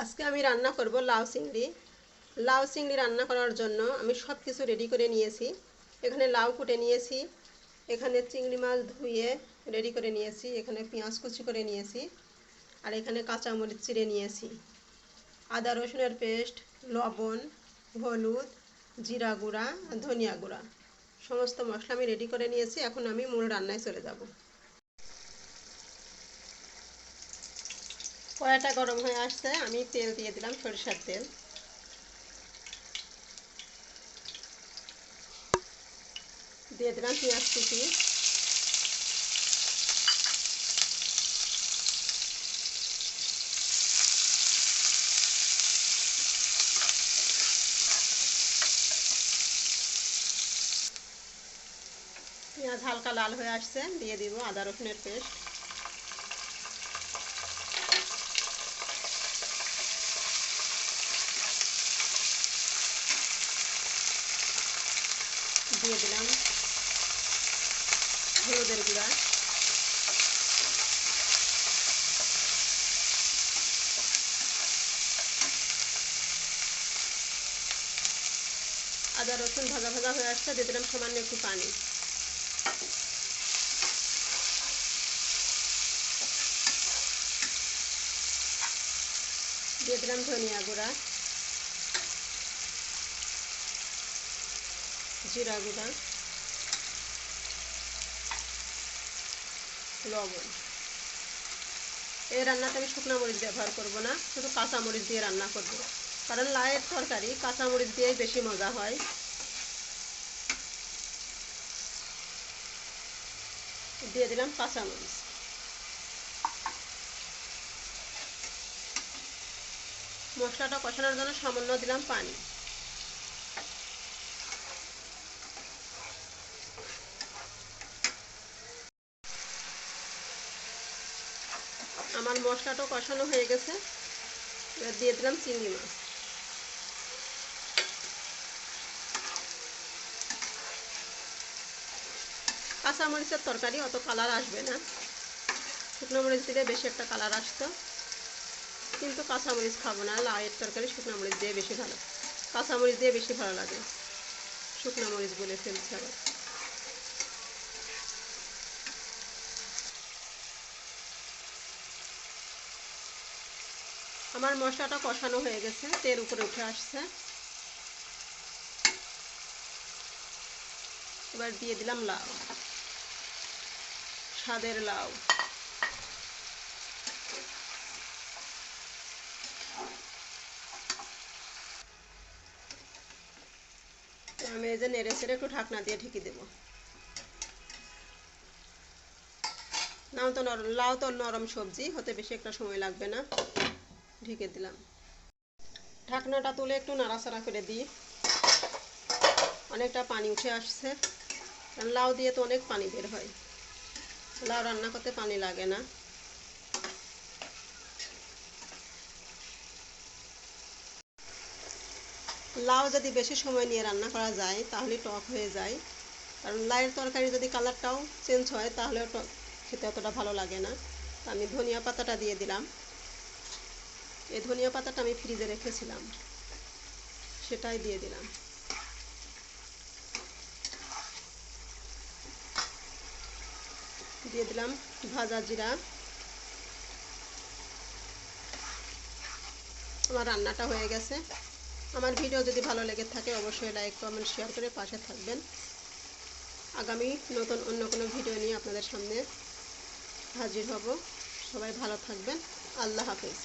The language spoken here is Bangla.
আজকে আমি রান্না করব লাউ চিংড়ি। লাউ চিংড়ি রান্না করার জন্য আমি সব কিছু রেডি করে নিয়েছি। এখানে লাউ কুটে নিয়েছি, এখানে চিংড়ি মাছ ধুয়ে রেডি করে নিয়েছি, এখানে পেঁয়াজ কুচি করে নিয়েছি, আর এখানে কাঁচামরিচ চিড়ে নিয়েছি, আদা রসুনের পেস্ট, লবণ, হলুদ, জিরা গুঁড়া, ধনিয়া গুঁড়া, সমস্ত মশলা আমি রেডি করে নিয়েছি। এখন আমি মূল রান্নায় চলে যাব। কড়াইটা গরম হয়ে আসছে, আমি তেল দিয়ে দিলাম, সরিষার তেল। দিয়ে দিলাম পেঁয়াজ কুচি, পেঁয়াজ হালকা লাল হয়ে আসছে, দিয়ে দিব আদা রসুনের পেস্ট, দিয়ে দিলাম হলুদের গুঁড়া, আদা রসুন ভাজা ভাজা হয়ে আসছে, দিয়ে দিলাম সামান্য একটু পানি, দিয়ে দিলাম ধনিয়া গুঁড়া, জিরা গুঁড়া, লবণ। এই রান্নাতে আমি শুকনো মরিচ ব্যবহার করব না, শুধু কাঁচা মরিচ দিয়ে রান্না করব, কারণ লাউয়ের তরকারি কাঁচা মরিচ দিয়েই বেশি মজা হয়। দিয়ে দিলাম কাঁচা মরিচ, মশলাটা কষানোর জন্য সামান্য দিলাম পানি। আমার মশলাটা কষানো হয়ে গেছে, এবার দিয়ে দিলাম চিংড়ি মাছ। কাঁচা মরিচের তরকারি অত কালার আসবে না, শুকনো মরিচ দিলে বেশি একটা কালার আসতো, কিন্তু কাঁচা মরিচ খাবো না, লাউয়ের তরকারি শুকনো মরিচ দিয়ে বেশি ভালো, কাঁচা মরিচ দিয়ে বেশি ভালো লাগে, শুকনো মরিচ বলে ফেলছি আবার। আমার মশলাটা কষানো হয়ে গেছে, তেল উপরে উঠে আসছে, এবার দিয়ে দিলাম লাউ, স্বাদের লাউ। আমি এই যে নেড়ে ছেড়ে একটু ঢাকনা দিয়ে ঢেকে দেবো। লাউ তো নরম সবজি, হতে বেশি একটা সময় লাগবে না। ঢেকে দিলাম, ঢাকনাটা তুলে একটু নাড়াচাড়া করে দিই। অনেকটা পানি উঠে আসছে, কারণ লাউ দিয়ে তো অনেক পানি বের হয়, লাউ রান্না করতে পানি লাগে না। লাউ যদি বেশি সময় নিয়ে রান্না করা যায় তাহলে টক হয়ে যায়, কারণ লাউয়ের তরকারি যদি কালারটাও চেঞ্জ হয় তাহলে খেতে অতটা ভালো লাগে না। আমি ধনিয়া পাতাটা দিয়ে দিলাম, এই ধনিয়া পাতাটা আমি ফ্রিজে রেখেছিলাম, সেটাই দিয়ে দিলাম। দিয়ে দিলাম ভাজা জিরা। আমার রান্নাটা হয়ে গেছে। আমার ভিডিও যদি ভালো লেগে থাকে অবশ্যই লাইক কমেন্ট শেয়ার করে পাশে থাকবেন। আগামী নতুন অন্য কোনো ভিডিও নিয়ে আপনাদের সামনে হাজির হব। সবাই ভালো থাকবেন। আল্লাহ হাফেজ।